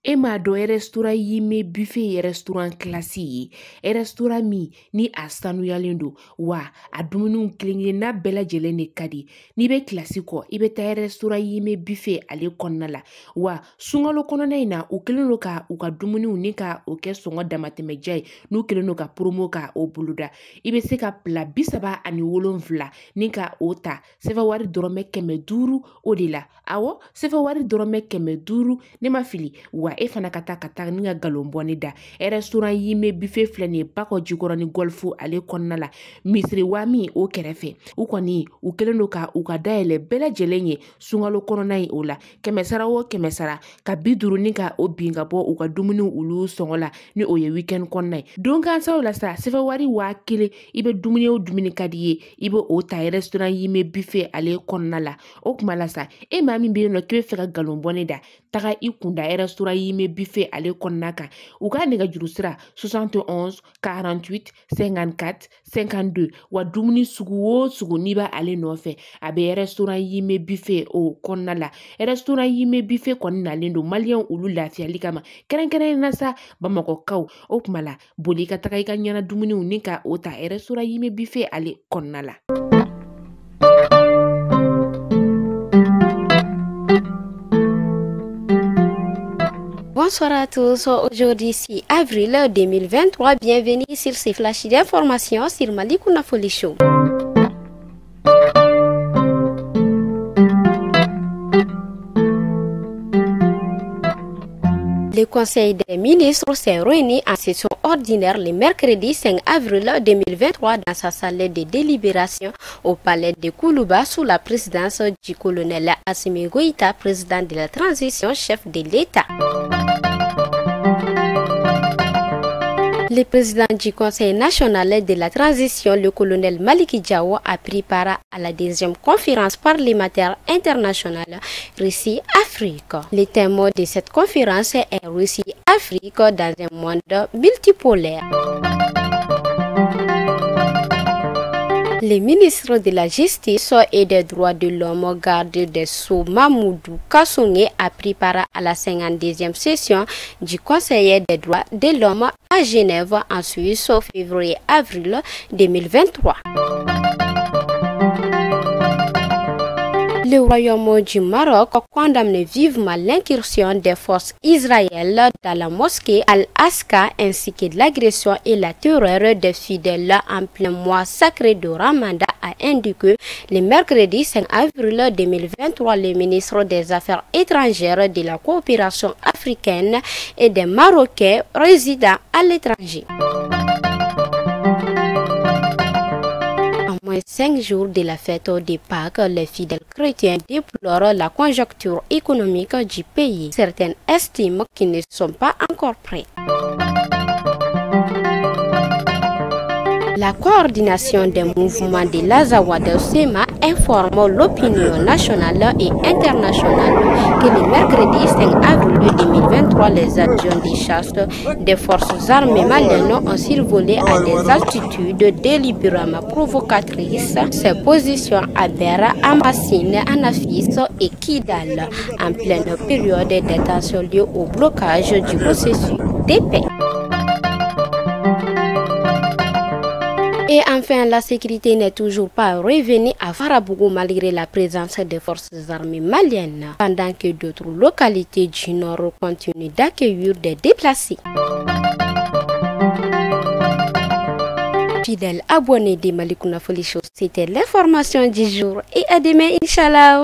E m'a dɔn restaurant yi me buffet ye restaurant classique ye restaurant min ni a sanuyalen don wa a dumuniw kelen-kelenna bɛɛ lajɛlen de ka di n'i bɛ kilasi kɔ i bɛ taa restaurant yi me buffet ale kɔnɔna la wa sunkalo kɔnɔna in na u kɛlen don ka u ka dumuniw ni ka o kɛ sɔngɔ damatɛmɛja ye n'u kɛlen don ka promo ka o boloda i bɛ se ka pla 37 ni ka o ta sɛfɛ wari dɔrɔmɛ 500 o de la awɔ sɛfɛ wari dɔrɔmɛ 500 ne ma fili wa e fana ka taa ni ka galon bɔni da restaurant yi me buffet filɛ nin ye Bakɔ Jikɔrɔ ni golfu ale kɔnɔna la misiri wa min o kɛrɛfɛ u kɔni u kɛlen don ka u ka dayɛlɛ bɛɛ lajɛlen ye sunkalo kɔnɔna in o la 100 o 100 ka 50 ni ka o bin ka bɔ u ka dumuniw olu sɔngɔ la ni o ye weekend kɔnɔna ye don gansaw la sa sɛfɛ wari 1000 i bɛ dumuni o dumuni ka di ye i bɛ o ta restaurant yi me buffet ale kɔnɔna la o kuma la sa e maa min bɛ yen nɔ k'i bɛ fɛ ka galon bɔni da taga i kunda restaurant yi me buffet ale kɔnɔna kan u ka nɛgɛjuru sira 71 48 54 52 wa dumuni sugu o sugu n'i b'a ale nɔfɛ a bɛ restaurant yi me buffet o kɔnɔna la restaurant yi me buffet kɔni nalen don maliyɛnw olu lafiyali kama kɛrɛnkɛrɛnnen na sa bamakɔkaw o kuma la boli ka taga i ka ɲɛna dumuniw ni ka o ta restaurant yi me buffet ale kɔnɔna la. Bonsoir à tous, aujourd'hui 6 avril 2023, bienvenue sur ces flashs d'informations sur Malikounda Folie Show. Le Conseil des ministres s'est réuni en session ordinaire le mercredi 5 avril 2023 dans sa salle de délibération au palais de Koulouba sous la présidence du colonel Assimi Goïta, président de la transition, chef de l'État. Le président du Conseil national de la transition, le colonel Maliki Diawo, a pris part à la deuxième conférence parlementaire internationale Russie-Afrique. Le thème de cette conférence est Russie-Afrique dans un monde multipolaire. Le ministre de la Justice et des droits de l'homme, garde des Sceaux Mamoudou Kassoungé, a pris part à la 52e session du Conseil des droits de l'homme à Genève en Suisse au février-avril 2023. Le Royaume du Maroc condamne vivement l'incursion des forces israéliennes dans la mosquée Al-Aqsa ainsi que l'agression et la terreur des fidèles en plein mois sacré de Ramadan, a indiqué le mercredi 5 avril 2023 le ministre des Affaires étrangères de la coopération africaine et des Marocains résidant à l'étranger. 5 jours de la fête de Pâques, les fidèles chrétiens déplorent la conjoncture économique du pays. Certains estiment qu'ils ne sont pas encore prêts. La coordination des mouvements de l'Azawad SEMA informe l'opinion nationale et internationale que le mercredi 5 avril 2023, les avions de chasse des forces armées maliennes ont survolé à des altitudes délibérément provocatrices ces positions à Bera, Amassine, Anafis et Kidal en pleine période de tension liée au blocage du processus de paix. Et enfin, la sécurité n'est toujours pas revenue à Farabougou malgré la présence des forces armées maliennes, pendant que d'autres localités du nord continuent d'accueillir des déplacés. Fidèles abonnés de Malikounda Folie Show, c'était l'information du jour et à demain, Inch'Allah.